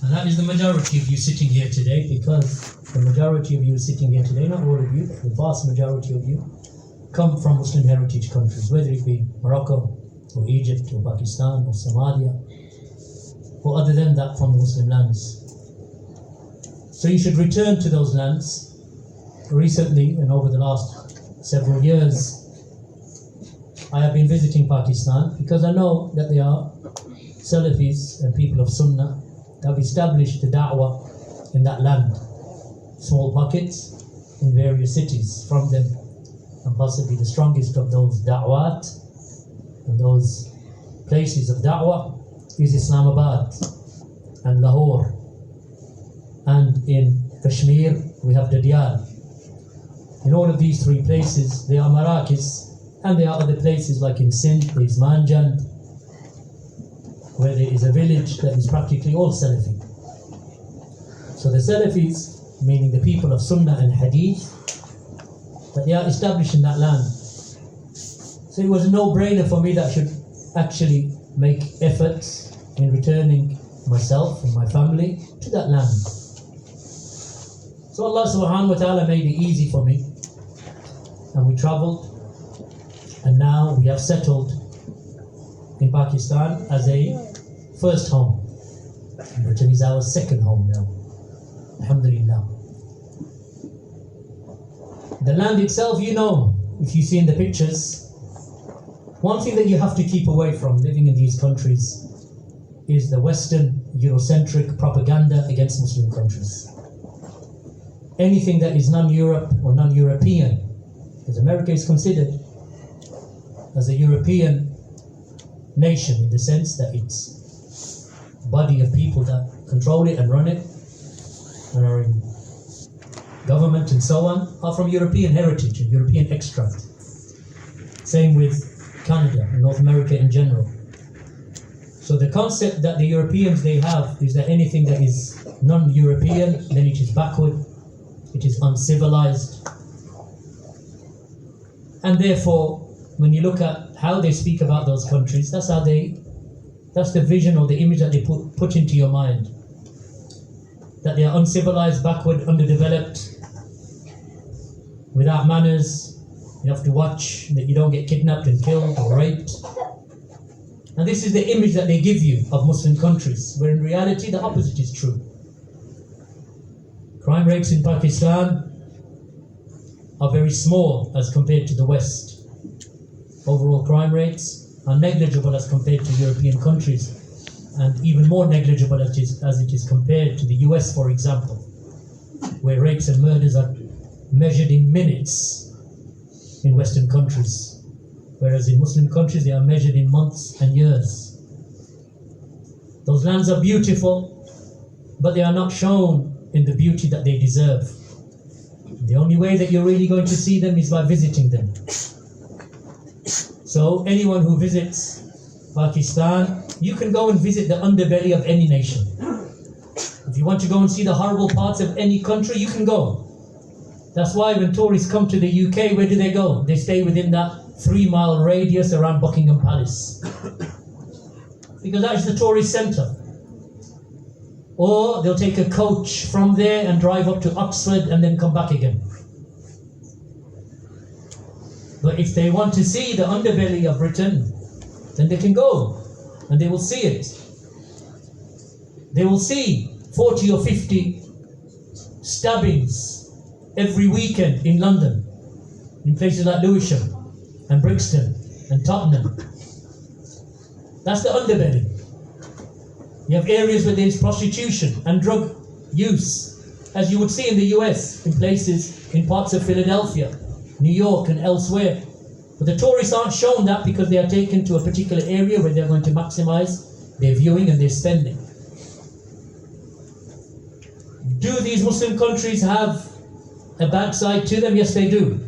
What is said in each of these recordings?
And that is the majority of you sitting here today, because the majority of you sitting here today, not all of you, but the vast majority of you, come from Muslim heritage countries, whether it be Morocco, or Egypt, or Pakistan, or Somalia, or other than that from Muslim lands. So you should return to those lands. Recently, and over the last several years, I have been visiting Pakistan because I know that there are Salafis and people of Sunnah that have established the da'wah in that land. Small pockets in various cities from them, and possibly the strongest of those da'wat and those places of da'wah is Islamabad and Lahore, and in Kashmir we have Dadial. In all of these three places there are Marakis, and there are other places like in Sindh there is Manjand, where there is a village that is practically all Salafi. So the Salafis, meaning the people of Sunnah and Hadith, that they are established in that land. So it was a no-brainer for me that I should actually make efforts in returning myself and my family to that land. So Allah subhanahu wa ta'ala made it easy for me, and we travelled, and now we have settled in Pakistan as a first home, which is our second home now, alhamdulillah. The land itself, you know, if you see in the pictures, one thing that you have to keep away from living in these countries is the Western Eurocentric propaganda against Muslim countries. Anything that is non-Europe or non-European, because America is considered as a European nation in the sense that its body of people that control it and run it and are in government and so on are from European heritage and European extract. Same with Canada and North America in general. So the concept that the Europeans they have is that anything that is non-European, then it is backward, it is uncivilized. And therefore, when you look at how they speak about those countries, that's the vision or the image that they put into your mind. That they are uncivilized, backward, underdeveloped, without manners. You have to watch that you don't get kidnapped and killed or raped. And this is the image that they give you of Muslim countries, where in reality the opposite is true. Crime rates in Pakistan are very small as compared to the West. Overall crime rates are negligible as compared to European countries, and even more negligible as it is compared to the US, for example, where rapes and murders are measured in minutes in Western countries, whereas in Muslim countries they are measured in months and years. Those lands are beautiful, but they are not shown in the beauty that they deserve. The only way that you're really going to see them is by visiting them. So anyone who visits Pakistan, you can go and visit the underbelly of any nation. If you want to go and see the horrible parts of any country, you can go. That's why when tourists come to the UK, where do they go? They stay within that 3-mile radius around Buckingham Palace, because that is the tourist centre. Or they'll take a coach from there and drive up to Oxford and then come back again. But if they want to see the underbelly of Britain, then they can go and they will see it. They will see 40 or 50 stabbings every weekend in London, in places like Lewisham and Brixton and Tottenham. That's the underbelly. You have areas where there is prostitution and drug use, as you would see in the US, in places, in parts of Philadelphia, New York and elsewhere. But the tourists aren't shown that because they are taken to a particular area where they're going to maximize their viewing and their spending. Do these Muslim countries have a bad side to them? Yes, they do.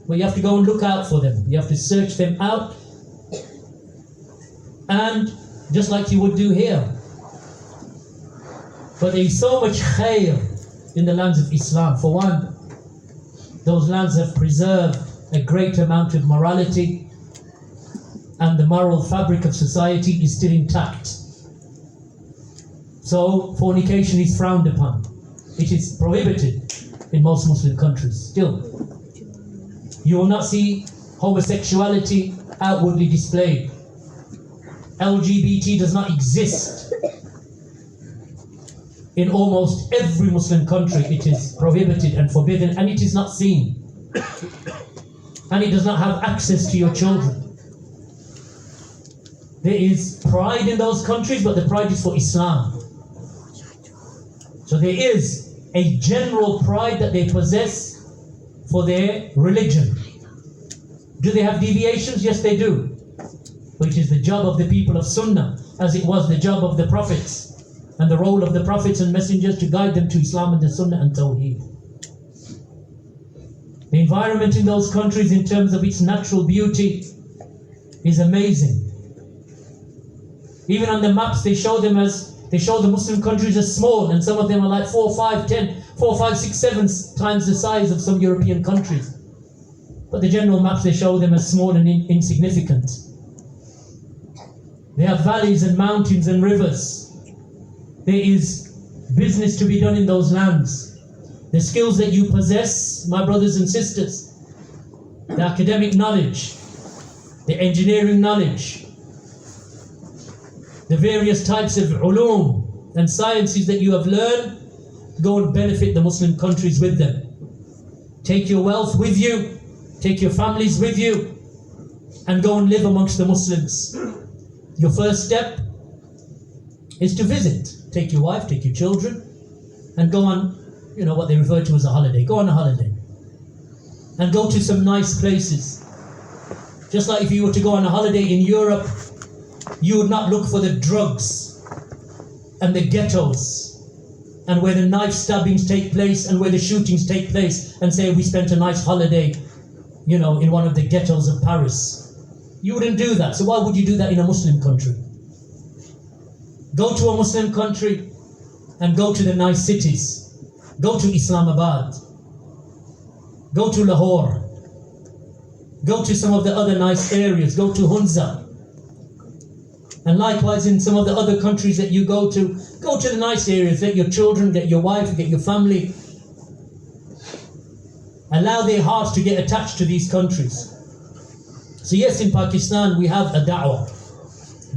But you have to go and look out for them. You have to search them out. And just like you would do here. But there is so much khair in the lands of Islam. For one, those lands have preserved a great amount of morality, and the moral fabric of society is still intact. So fornication is frowned upon. It is prohibited in most Muslim countries still. You will not see homosexuality outwardly displayed. LGBT does not exist. In almost every Muslim country it is prohibited and forbidden, and it is not seen. And it does not have access to your children. There is pride in those countries, but the pride is for Islam. So there is a general pride that they possess for their religion. Do they have deviations? Yes, they do. But it is the job of the people of Sunnah, as it was the job of the prophets, and the role of the prophets and messengers to guide them to Islam and the Sunnah and Tawheed. The environment in those countries in terms of its natural beauty is amazing. Even on the maps they show the Muslim countries as small, and some of them are like 4, 5, 6, 7 times the size of some European countries. But the general maps they show them as small and insignificant. They have valleys and mountains and rivers. There is business to be done in those lands. The skills that you possess, my brothers and sisters, the academic knowledge, the engineering knowledge, the various types of ulum and sciences that you have learned, go and benefit the Muslim countries with them. Take your wealth with you, take your families with you, and go and live amongst the Muslims. Your first step is to visit. Take your wife, take your children, and go on, what they refer to as a holiday. Go on a holiday. And go to some nice places. Just like if you were to go on a holiday in Europe, you would not look for the drugs and the ghettos and where the knife stabbings take place and where the shootings take place and say we spent a nice holiday, in one of the ghettos of Paris. You wouldn't do that. So why would you do that in a Muslim country? Go to a Muslim country and go to the nice cities. Go to Islamabad. Go to Lahore. Go to some of the other nice areas. Go to Hunza. And likewise in some of the other countries that you go to the nice areas. Get your children, get your wife, get your family. Allow their hearts to get attached to these countries. So yes, in Pakistan we have a da'wah.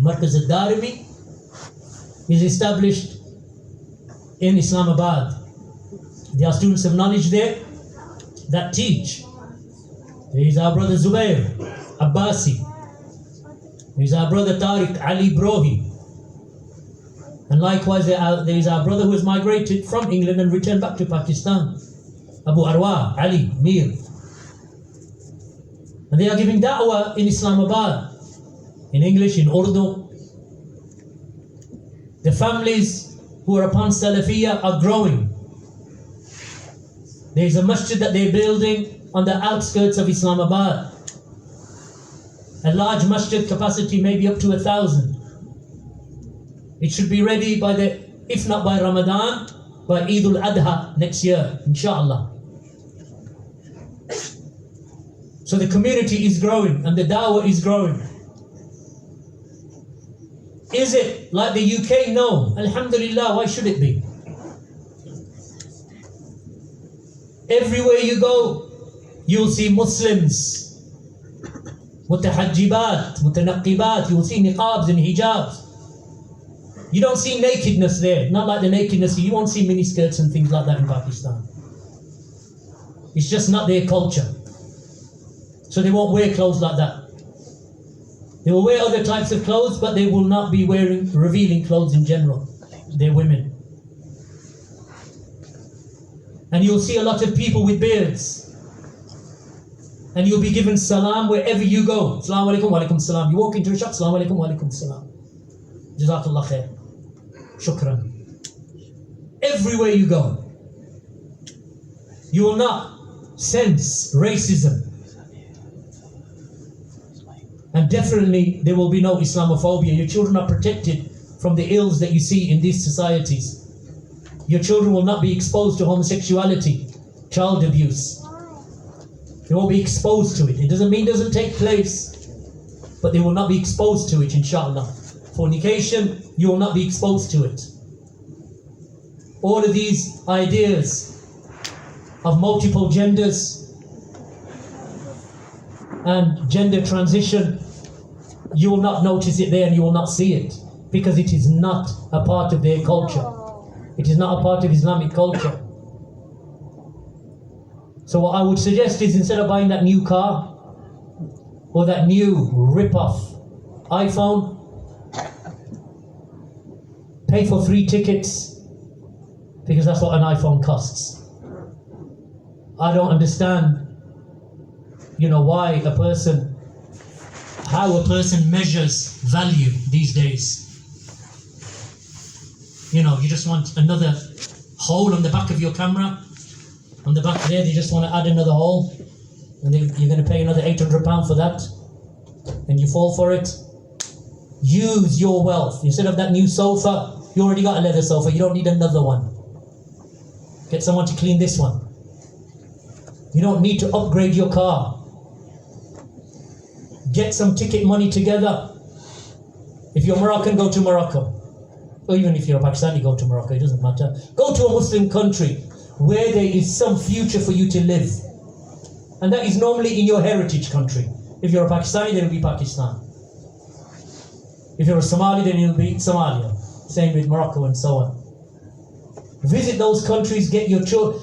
Markaz al-Darimi is established in Islamabad. There are students of knowledge there that teach. There is our brother Zubair Abbasi. There is our brother Tariq Ali Brohi. And likewise there is our brother who has migrated from England and returned back to Pakistan, Abu Arwa Ali Mir. And they are giving da'wah in Islamabad, in English, in Urdu. The families who are upon Salafiyah are growing. There is a masjid that they're building on the outskirts of Islamabad. A large masjid, capacity maybe up to 1,000. It should be ready if not by Ramadan, by Eid al-Adha next year, inshallah. So the community is growing and the da'wah is growing. Is it like the UK? No. Alhamdulillah, why should it be? Everywhere you go, you'll see Muslims, mutahajjibat, mutanaqibat, you'll see niqabs and hijabs. You don't see nakedness there, not like the nakedness, you won't see miniskirts and things like that in Pakistan. It's just not their culture. So they won't wear clothes like that. They will wear other types of clothes, but they will not be wearing revealing clothes in general. They're women. And you'll see a lot of people with beards. And you'll be given salam wherever you go. Assalamu alaikum wa alaikum salam. You walk into a shop, assalamu alaikum wa alaikum salam. Jazakallah khair. Shukran. Everywhere you go, you will not sense racism. And definitely there will be no Islamophobia. Your children are protected from the ills that you see in these societies. Your children will not be exposed to homosexuality, child abuse. They won't be exposed to it. It doesn't mean it doesn't take place, but they will not be exposed to it, inshallah. Fornication, you will not be exposed to it. all of these ideas of multiple genders and gender transition, you will not notice it there and you will not see it, because it is not a part of their culture. It is not a part of Islamic culture. So what I would suggest is, instead of buying that new car or that new rip-off iPhone, pay for 3 tickets, because that's what an iPhone costs. I don't understand, how a person measures value these days. You just want another hole on the back of your camera. On the back there, they just want to add another hole, and you're going to pay another £800 for that, and you fall for it. Use your wealth. Instead of that new sofa, you already got a leather sofa, you don't need another one. Get someone to clean this one. You don't need to upgrade your car. Get some ticket money together. If you're Moroccan, go to Morocco. Or even if you're a Pakistani, go to Morocco, it doesn't matter. Go to a Muslim country where there is some future for you to live. And that is normally in your heritage country. If you're a Pakistani, then it'll be Pakistan. If you're a Somali, then it'll be Somalia. Same with Morocco and so on. Visit those countries, get your children.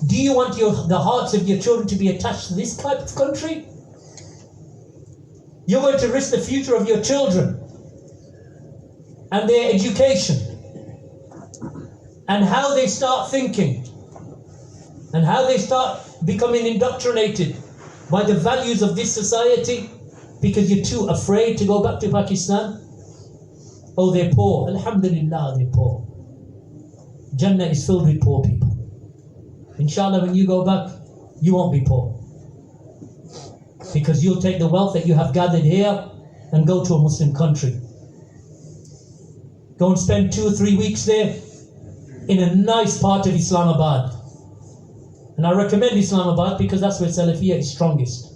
Do you want the hearts of your children to be attached to this type of country? You're going to risk the future of your children and their education and how they start thinking and how they start becoming indoctrinated by the values of this society, because you're too afraid to go back to Pakistan. Oh, they're poor. Alhamdulillah, they're poor. Jannah is filled with poor people. Inshallah, when you go back, you won't be poor, because you'll take the wealth that you have gathered here and go to a Muslim country. Go and spend 2 or 3 weeks there in a nice part of Islamabad. And I recommend Islamabad because that's where Salafiyya is strongest.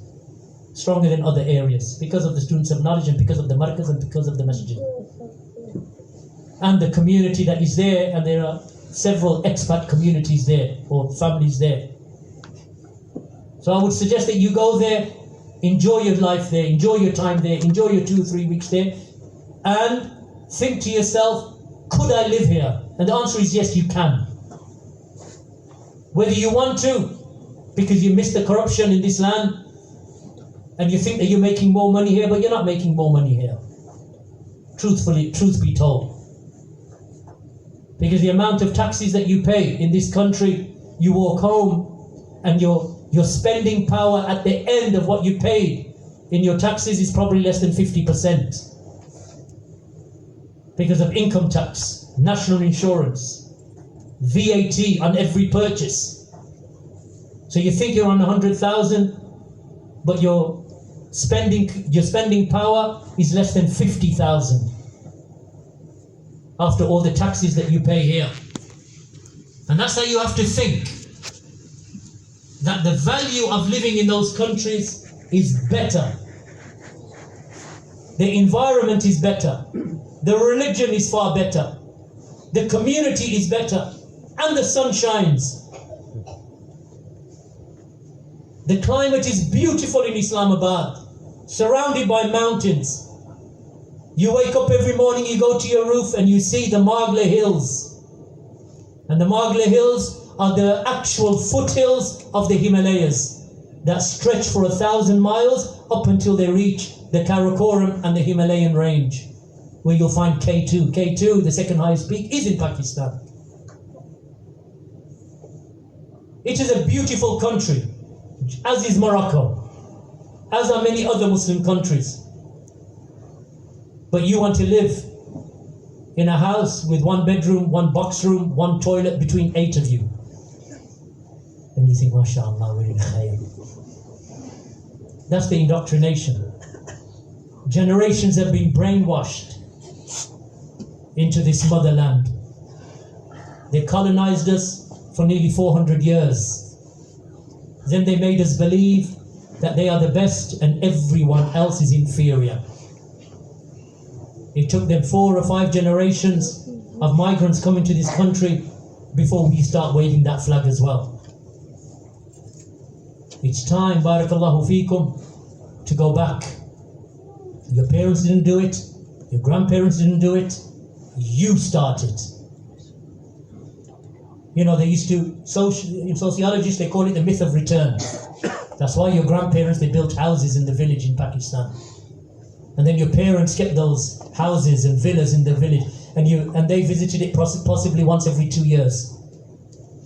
Stronger than other areas, because of the students of knowledge and because of the markaz and because of the masjid. And the community that is there, and there are several expat communities there, or families there. So I would suggest that you go there, enjoy your life there, enjoy your time there, enjoy your 2 or 3 weeks there, and think to yourself, could I live here? And the answer is yes, you can. Whether you want to, because you miss the corruption in this land, and you think that you're making more money here, but you're not making more money here. Truthfully, truth be told. Because the amount of taxes that you pay in this country, you walk home and your spending power at the end of what you paid in your taxes is probably less than 50%. Because of income tax, national insurance, VAT on every purchase. So you think you're on 100,000, but your spending power is less than 50,000 after all the taxes that you pay here. And that's how you have to think, that the value of living in those countries is better. The environment is better. The religion is far better. The community is better. And the sun shines. The climate is beautiful in Islamabad, surrounded by mountains. You wake up every morning, you go to your roof and you see the Margla Hills. And the Margla Hills are the actual foothills of the Himalayas that stretch for 1,000 miles up until they reach the Karakoram and the Himalayan range, where you'll find K2. K2, the second highest peak, is in Pakistan. It is a beautiful country, as is Morocco, as are many other Muslim countries. But you want to live in a house with 1 bedroom, 1 box room, 1 toilet between 8 of you. And you think, mashallah, we're in khayr. That's the indoctrination. Generations have been brainwashed into this motherland. They colonized us for nearly 400 years. Then they made us believe that they are the best and everyone else is inferior. It took them 4 or 5 generations of migrants coming to this country before we start waving that flag as well. It's time, barakallahu feekum, to go back. Your parents didn't do it, your grandparents didn't do it, you started. You know, they used to, in sociologists, they call it the myth of return. That's why your grandparents, they built houses in the village in Pakistan. And then your parents kept those houses and villas in the village, and they visited it possibly once every 2 years.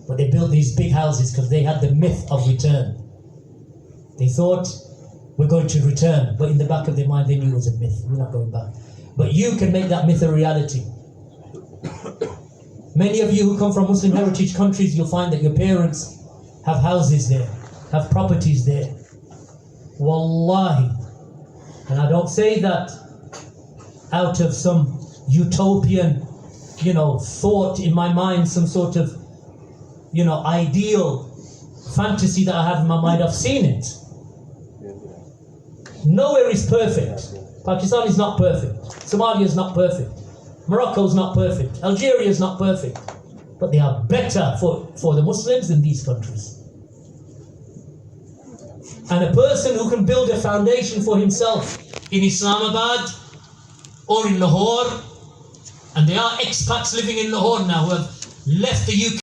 But they built these big houses because they had the myth of return. They thought, we're going to return, but in the back of their mind they knew it was a myth. We're not going back. But you can make that myth a reality. Many of you who come from Muslim heritage countries, you'll find that your parents have houses there, have properties there. Wallahi. And I don't say that out of some utopian, thought in my mind, some sort of, ideal fantasy that I have in my mind. I've seen it. Nowhere is perfect. Pakistan is not perfect. Somalia is not perfect. Morocco is not perfect. Algeria is not perfect. But they are better for the Muslims than these countries. And a person who can build a foundation for himself in Islamabad or in Lahore, and there are expats living in Lahore now who have left the UK